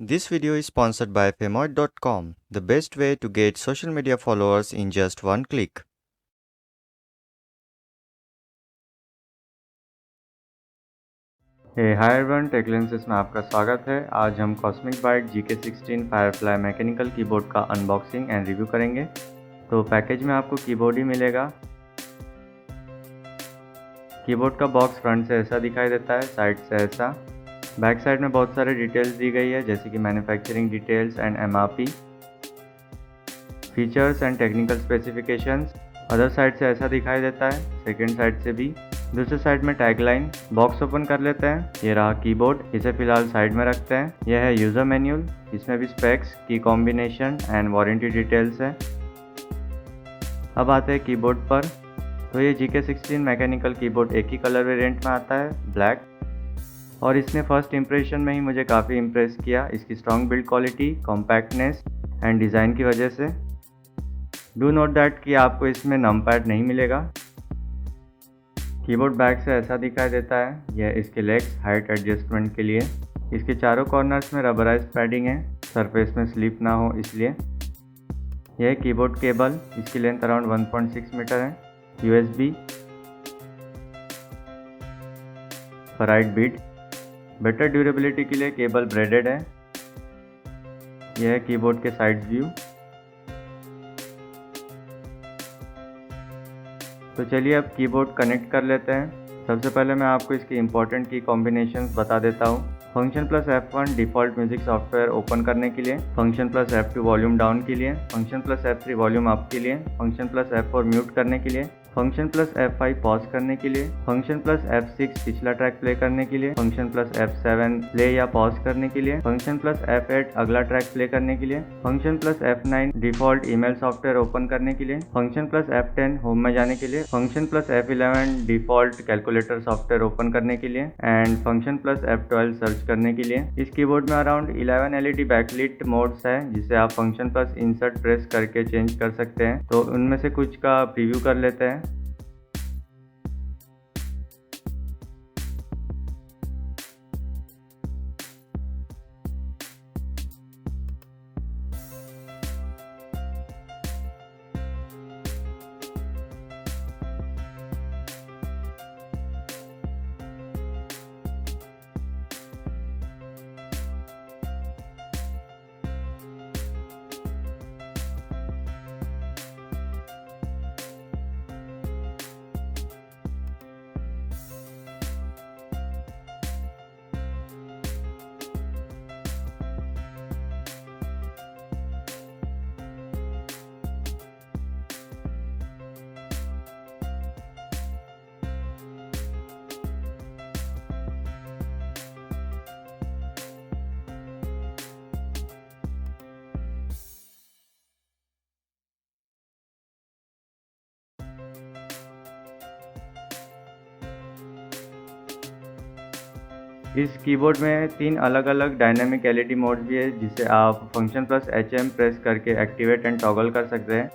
This video is sponsored by Femoid.com, the best way to get social media followers in just one click. Hi everyone, Tech Lenses में आपका स्वागत है। आज हम Cosmic Byte GK16 Firefly mechanical keyboard का unboxing and review करेंगे। तो package में आपको कीबोर्ड ही मिलेगा। कीबोर्ड का बॉक्स फ्रंट से ऐसा दिखाई देता है, साइड से ऐसा। बैक साइड में बहुत सारे डिटेल्स दी गई है, जैसे कि manufacturing details and MRP, features and technical specifications. Other side से ऐसा दिखाई देता है, सेकेंड साइड से भी। दूसरे साइड में टैगलाइन। बॉक्स ओपन कर लेते हैं। ये रहा कीबोर्ड, इसे फिलहाल साइड में रखते हैं। यह है यूज़र मैन्युअल, इसमें भी स्पेक्स, की कॉम्बिनेशन एंड वारंटी डिटेल्स है। अब आते हैं कीबोर्ड पर। तो ये GK16 मैकेनिकल कीबोर्ड एक ही कलर वेरिएंट में आता है, ब्लैक। और इसने फर्स्ट इंप्रेशन में ही मुझे काफ़ी इम्प्रेस किया, इसकी strong build quality, compactness and design की वजह से। डू नोट दैट कि आपको इसमें नंपैड नहीं मिलेगा। कीबोर्ड बैक से ऐसा दिखाई देता है। यह इसके लेग्स हाइट एडजस्टमेंट के लिए। इसके चारों कॉर्नर्स में रबराइज पैडिंग है, सरफेस में स्लिप ना हो इसलिए। यह कीबोर्ड केबल, इसकी लेंथ अराउंड 1.6 मीटर है। USB, ferrite Beed. Better durability के लिए केबल ब्रेडेड है। यह है कीबोर्ड के साइड व्यू। तो चलिए अब कीबोर्ड कनेक्ट कर लेते हैं। सबसे पहले मैं आपको इसकी इंपॉर्टेंट की कॉम्बिनेशंस बता देता हूँ। Function plus F1 default music software open करने के लिए, function plus F2 volume down के लिए, function plus F3 volume up के लिए, फंक्शन प्लस F4 म्यूट करने के लिए, फंक्शन प्लस F5 पॉज करने के लिए, फंक्शन प्लस F6 पिछला ट्रैक प्ले करने के लिए, फंक्शन प्लस F7 प्ले या पॉज करने के लिए, फंक्शन प्लस F8 अगला ट्रैक प्ले करने के लिए, function plus F9 default email software open करने के लिए, फंक्शन प्लस F10 होम में जाने के लिए, function plus F11 default calculator software open करने के लिए and function plus F12 search करने के लिए। इस कीबोर्ड में अराउंड 11 LED बैकलिट मोड्स है, जिसे आप फंक्शन प्लस इंसर्ट प्रेस करके चेंज कर सकते हैं। तो उनमें से कुछ का प्रीव्यू कर लेते हैं। इस कीबोर्ड में 3 अलग अलग डायनेमिक LED मोड्स भी है, जिसे आप फंक्शन प्लस HM प्रेस करके एक्टिवेट एंड टॉगल कर सकते हैं।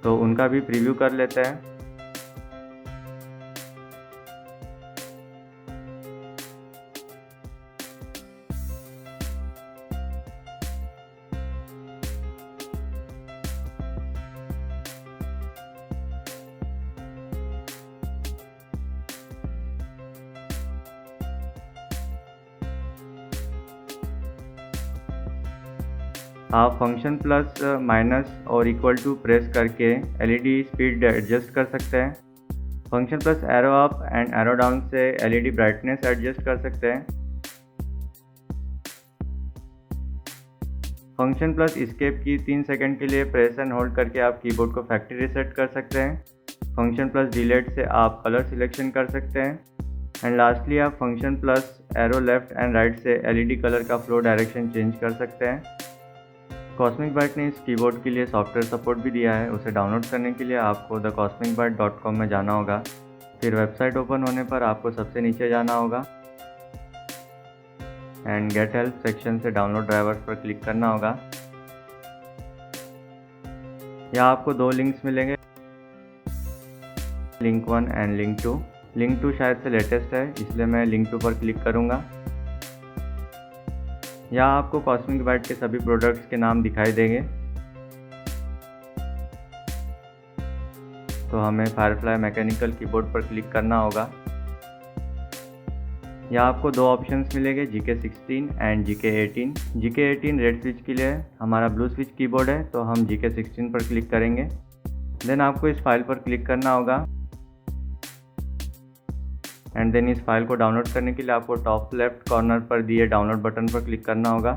तो उनका भी प्रीव्यू कर लेते हैं। आप फंक्शन प्लस माइनस और इक्वल टू प्रेस करके LED स्पीड एडजस्ट कर सकते हैं। Function plus arrow up and arrow down से LED ब्राइटनेस एडजस्ट कर सकते हैं। फंक्शन प्लस एस्केप की 3 सेकंड के लिए प्रेस एंड होल्ड करके आप कीबोर्ड को फैक्ट्री रीसेट कर सकते हैं। फंक्शन प्लस डिलीट से आप कलर सिलेक्शन कर सकते हैं। एंड लास्टली आप function plus arrow left and right से LED कलर का फ्लो डायरेक्शन चेंज कर सकते हैं। कॉस्मिक बाइट ने इस कीबोर्ड के लिए सॉफ्टवेयर सपोर्ट भी दिया है। उसे डाउनलोड करने के लिए आपको thecosmicbyte.com में जाना होगा। फिर वेबसाइट ओपन होने पर आपको सबसे नीचे जाना होगा एंड गेट हेल्प सेक्शन से डाउनलोड ड्राइवर्स पर क्लिक करना होगा। यहाँ आपको 2 लिंक्स मिलेंगे, लिंक 1 एंड लिंक 2। लिंक 2 शायद से लेटेस्ट है, इसलिए मैं लिंक 2 पर क्लिक करूँगा। यहाँ आपको कॉस्मिक बाइट के सभी प्रोडक्ट्स के नाम दिखाई देंगे। तो हमें फायरफ्लाई मैकेनिकल कीबोर्ड पर क्लिक करना होगा। यहाँ आपको दो ऑप्शंस मिलेंगे, GK16 and GK18। GK18 red switch के लिए है, हमारा ब्लू स्विच कीबोर्ड है, तो हम GK16 पर क्लिक करेंगे। देन आपको इस फाइल पर क्लिक करना होगा एंड देन इस फाइल को डाउनलोड करने के लिए आपको टॉप लेफ्ट कॉर्नर पर दिए डाउनलोड बटन पर क्लिक करना होगा।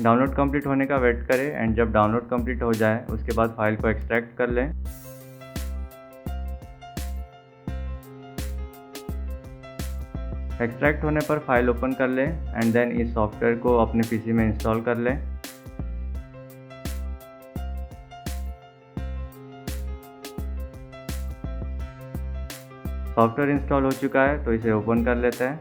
डाउनलोड कंप्लीट होने का वेट करें एंड जब डाउनलोड कंप्लीट हो जाए उसके बाद फाइल को एक्सट्रैक्ट कर लें। एक्सट्रैक्ट होने पर फाइल ओपन कर लें एंड देन इस सॉफ्टवेयर को अपने पीसी में इंस्टॉल कर लें। सॉफ्टवेयर इंस्टॉल हो चुका है तो इसे ओपन कर लेते हैं।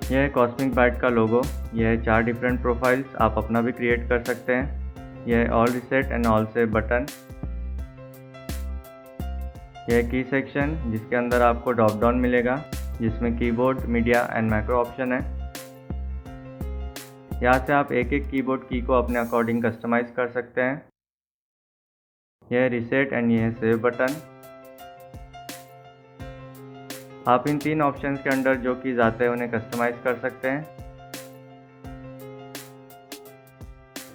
यह है कॉस्मिक बाइट का लोगो। यह है 4 डिफरेंट प्रोफाइल्स, आप अपना भी क्रिएट कर सकते हैं। यह है all RISAT and all save button. यह है की सेक्शन जिसके अंदर आपको ड्रॉप डाउन मिलेगा जिसमें keyboard, media and macro option है। यहाँ से आप एक एक कीबोर्ड की को अपने अकॉर्डिंग कस्टमाइज कर सकते हैं। यह है रिसेट एंड यह है सेव बटन। आप इन 3 ऑप्शंस के अंदर जो कीज आते हैं उन्हें कस्टमाइज कर सकते हैं।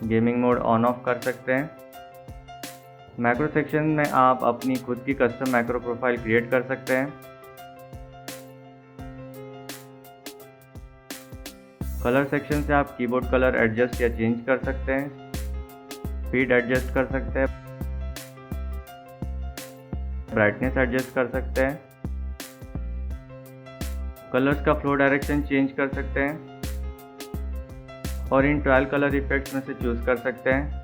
गेमिंग मोड ऑन ऑफ कर सकते हैं। मैक्रो सेक्शन में आप अपनी खुद की कस्टम मैक्रो प्रोफाइल क्रिएट कर सकते हैं। कलर सेक्शन से आप कीबोर्ड कलर एडजस्ट या चेंज कर सकते हैं। स्पीड एडजस्ट कर सकते हैं। ब्राइटनेस एडजस्ट कर सकते हैं। कलर्स का फ्लो डायरेक्शन चेंज कर सकते हैं और इन 12 कलर इफेक्ट्स में से चूज कर सकते हैं।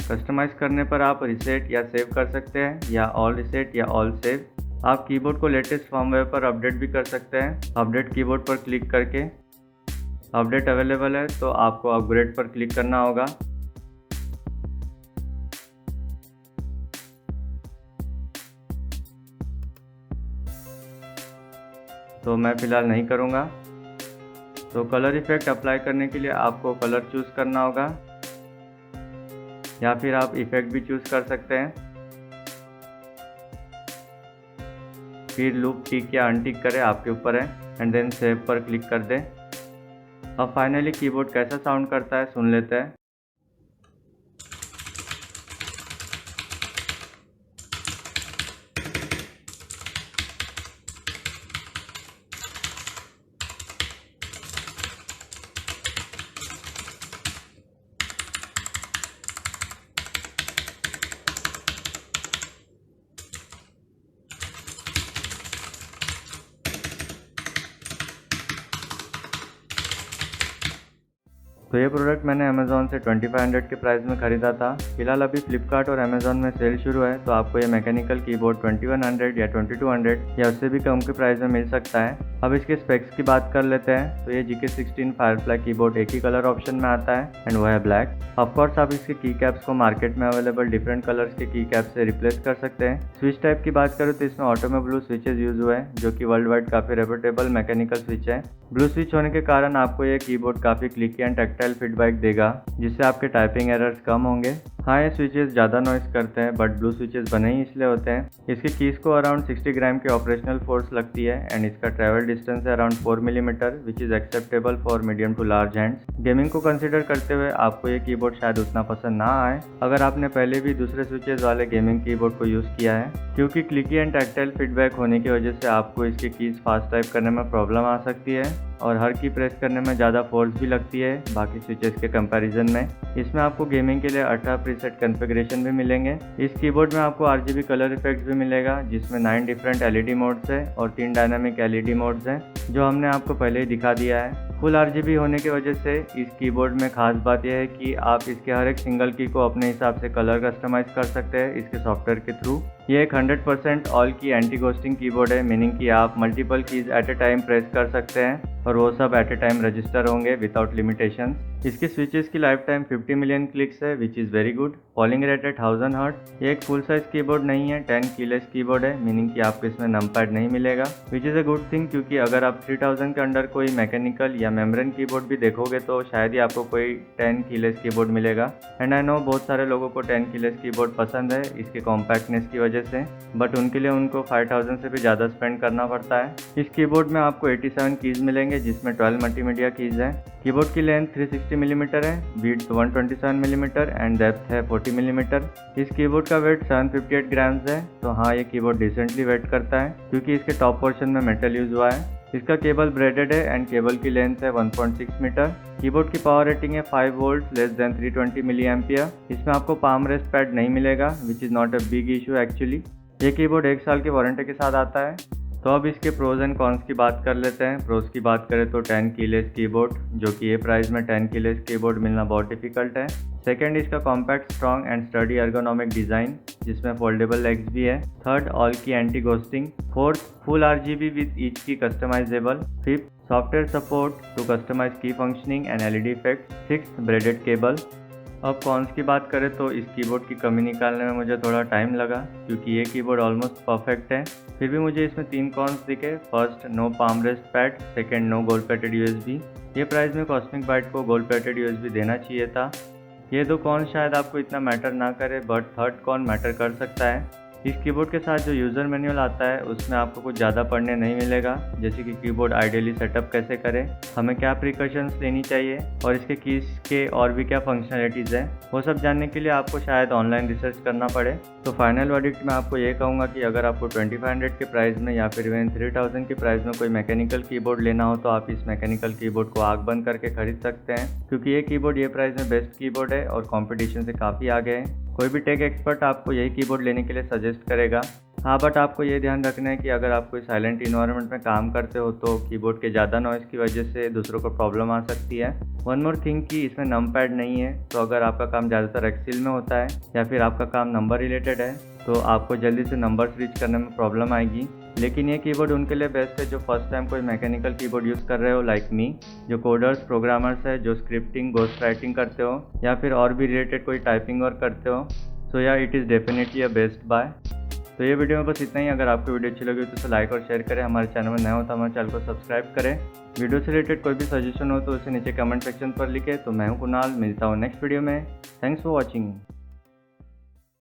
कस्टमाइज करने पर आप रिसेट या सेव कर सकते हैं या ऑल रिसेट या ऑल सेव। आप कीबोर्ड को लेटेस्ट फर्मवेयर पर अपडेट भी कर सकते हैं। अपडेट कीबोर्ड पर क्लिक करके अपडेट अवेलेबल है तो आपको अपग्रेड पर क्लिक करना होगा। तो मैं फ़िलहाल नहीं करूँगा। तो कलर इफेक्ट अप्लाई करने के लिए आपको कलर चूज़ करना होगा या फिर आप इफेक्ट भी चूज़ कर सकते हैं। फिर लूप टिक या अनटिक करें, आपके ऊपर है एंड देन सेव पर क्लिक कर दें। अब फाइनली कीबोर्ड कैसा साउंड करता है सुन लेते हैं। तो ये प्रोडक्ट मैंने अमेज़ॉन से 2500 के प्राइस में ख़रीदा था। फिलहाल अभी फ्लिपकार्ट और अमेज़ॉन में सेल शुरू है तो आपको ये मैकेनिकल कीबोर्ड 2100 या 2200 या उससे भी कम के प्राइस में मिल सकता है। अब इसके स्पेक्स की बात कर लेते हैं। तो ये GK16 फायरफ्लाई कीबोर्ड एक ही कलर ऑप्शन में आता है एंड वो है ब्लैक। ऑफकोर्स आप इसके की कैप्स को मार्केट में अवेलेबल डिफरेंट कलर्स के की कैप से रिप्लेस कर सकते हैं। स्विच टाइप की बात करूँ तो इसमें ऑटो में ब्लू स्विचेस यूज हुए हैं जो कि वर्ल्ड वाइड काफ़ी रेपुटेबल मैकेनिकल स्विच है। ब्लू स्विच होने के कारण आपको ये कीबोर्ड काफ़ी क्लिकी एंड टैक्टाइल फीडबैक देगा जिससे आपके टाइपिंग एरर्स कम होंगे। हाँ, ये स्विचेस ज़्यादा नॉइस करते हैं बट ब्लू स्विचेस बने ही इसलिए होते हैं। इसकी कीज़ को अराउंड 60 ग्राम की ऑपरेशनल फोर्स लगती है एंड इसका ट्रैवल डिस्टेंस है around 4 millimetre which is acceptable for medium to large hands. Gaming को कंसिडर करते हुए आपको ये कीबोर्ड शायद उतना पसंद ना आए अगर आपने पहले भी दूसरे स्विचेस वाले गेमिंग कीबोर्ड को यूज़ किया है, क्योंकि क्लिकी एंड टैक्टाइल फीडबैक होने की वजह से आपको इसकी कीज़ फास्ट टाइप करने में प्रॉब्लम आ सकती है और हर की प्रेस करने में ज़्यादा फोर्स भी लगती है बाकी स्विचेस के कंपैरिजन में। इसमें आपको गेमिंग के लिए 18 प्रीसेट कॉन्फ़िगरेशन भी मिलेंगे। इस कीबोर्ड में आपको RGB कलर इफेक्ट्स भी मिलेगा जिसमें 9 डिफरेंट LED मोड्स है और 3 डायनामिक LED मोड्स हैं जो हमने आपको पहले ही दिखा दिया है। फुल RGB होने की वजह से इस कीबोर्ड में खास बात यह है कि आप इसके हर एक सिंगल की को अपने हिसाब से कलर कस्टमाइज कर सकते हैं इसके सॉफ्टवेयर के थ्रू। ये एक 100% all key anti ghosting keyboard है, मीनिंग कि आप multiple keys at a time press कर सकते हैं और वो सब एट ए टाइम रजिस्टर होंगे विदाउट लिमिटेशन। इसकी स्विचेस की लाइफ टाइम 50 मिलियन क्लिक्स है, which is very good. Polling rate है 1000 हर्ट्ज। ये एक फुल साइज कीबोर्ड नहीं है, 10 कीलेस कीबोर्ड है, मीनिंग कि आपको इसमें नंपैड नहीं मिलेगा, which is a good thing, क्योंकि अगर आप 3000 के अंडर कोई मैकेनिकल या मेम्ब्रेन कीबोर्ड भी देखोगे तो शायद ही आपको कोई 10 कीलेस कीबोर्ड मिलेगा। एंड आई नो बहुत सारे लोगों को 10 कीलेस कीबोर्ड पसंद है इसके कॉम्पैक्टनेस की वजह से, बट उनके लिए उनको 5000 से भी ज़्यादा स्पेंड करना पड़ता है। इस कीबोर्ड में आपको 87 कीज़ मिलेंगे, जिसमें 12 मल्टीमीडिया कीज़ है। कीबोर्ड की लेंथ 360 मिलीमीटर है, विड्थ 127 मिलीमीटर एंड डेप्थ है 40 मिलीमीटर। इस कीबोर्ड का वेट 758 ग्राम्स है, तो हाँ ये कीबोर्ड डिसेंटली वेट करता है क्योंकि इसके टॉप पोर्शन में मेटल यूज हुआ है। इसका केबल ब्रेडेड है एंड केबल की लेंथ है 1.6 मीटर। कीबोर्ड की पावर रेटिंग है 5 volt less than 320 milliampere. इसमें आपको पाम रेस्ट पैड नहीं मिलेगा, which is not a big issue actually. ये कीबोर्ड 1 साल की वारंटी के साथ आता है। तो अब इसके प्रोज एंड कॉन्स की बात कर लेते हैं। प्रोज की बात करें तो 10 कीलेस कीबोर्ड, जो कि ये प्राइस में 10 कीलेस कीबोर्ड मिलना बहुत डिफिकल्ट है। सेकंड, इसका compact, strong and sturdy ergonomic design, जिसमें फोल्डेबल लेग्स भी है। Third, all key anti ghosting. Fourth, full RGB with each key customisable. Fifth, software support to customise key functioning and LED effect. Sixth, braided cable. अब cons की बात करें तो इस keyboard की कमी निकालने में मुझे थोड़ा टाइम लगा, क्योंकि ये कीबोर्ड ऑलमोस्ट परफेक्ट है। फिर भी मुझे इसमें 3 कॉन्स दिखे। First, no palm rest pad. Second, no gold plated USB। ये प्राइस में कॉस्मिक बाइट को गोल्ड प्लेटेड USB देना चाहिए था। ये 2 कॉन्स शायद आपको इतना मैटर ना करे, बट थर्ड कॉन मैटर कर सकता है। इस कीबोर्ड के साथ जो यूज़र मैनुअल आता है उसमें आपको कुछ ज़्यादा पढ़ने नहीं मिलेगा, जैसे कि कीबोर्ड आइडियली सेटअप कैसे करें, हमें क्या प्रिकॉशंस लेनी चाहिए और इसके कीज के और भी क्या फंक्शनलिटीज़ है, वो सब जानने के लिए आपको शायद ऑनलाइन रिसर्च करना पड़े। तो फाइनल वर्डिक्ट में आपको ये कहूँगा कि अगर आपको 2500 के प्राइस में या फिर इवन 3000 के प्राइस में कोई मैकेनिकल कीबोर्ड लेना हो तो आप इस मैकेनिकल कीबोर्ड को आँख बंद करके खरीद सकते हैं, क्योंकि ये कीबोर्ड ये प्राइस में बेस्ट कीबोर्ड है और कॉम्पिटिशन से काफ़ी आगे है। कोई भी टेक एक्सपर्ट आपको यही कीबोर्ड लेने के लिए सजेस्ट करेगा। हाँ, बट आपको ये ध्यान रखना है कि अगर आप कोई साइलेंट इन्वायरमेंट में काम करते हो तो कीबोर्ड के ज़्यादा नॉइज़ की वजह से दूसरों को प्रॉब्लम आ सकती है। वन मोर थिंग कि इसमें नंपैड नहीं है, तो अगर आपका काम ज़्यादातर एक्सेल में होता है या फिर आपका काम नंबर रिलेटेड है तो आपको जल्दी से नंबर्स रीच करने में प्रॉब्लम आएगी। लेकिन ये कीबोर्ड उनके लिए बेस्ट है जो फर्स्ट टाइम कोई मैकेनिकल कीबोर्ड यूज़ कर रहे हो, लाइक मी, जो कोडर्स, प्रोग्रामर्स है, जो स्क्रिप्टिंग, घोस्ट राइटिंग करते हो या फिर और भी रिलेटेड कोई टाइपिंग वर्क करते हो। So yeah it is definitely a best buy. तो ये वीडियो में बस इतना ही। अगर आपको वीडियो अच्छी लगी तो उसे लाइक और शेयर करें। हमारे चैनल में नया हो तो हमारे चैनल को सब्सक्राइब करें। वीडियो से रिलेटेड कोई भी सजेशन हो तो उसे नीचे कमेंट सेक्शन पर लिखें। तो मैं हूं कुणाल, मिलता हूं नेक्स्ट वीडियो में। Thanks for watching.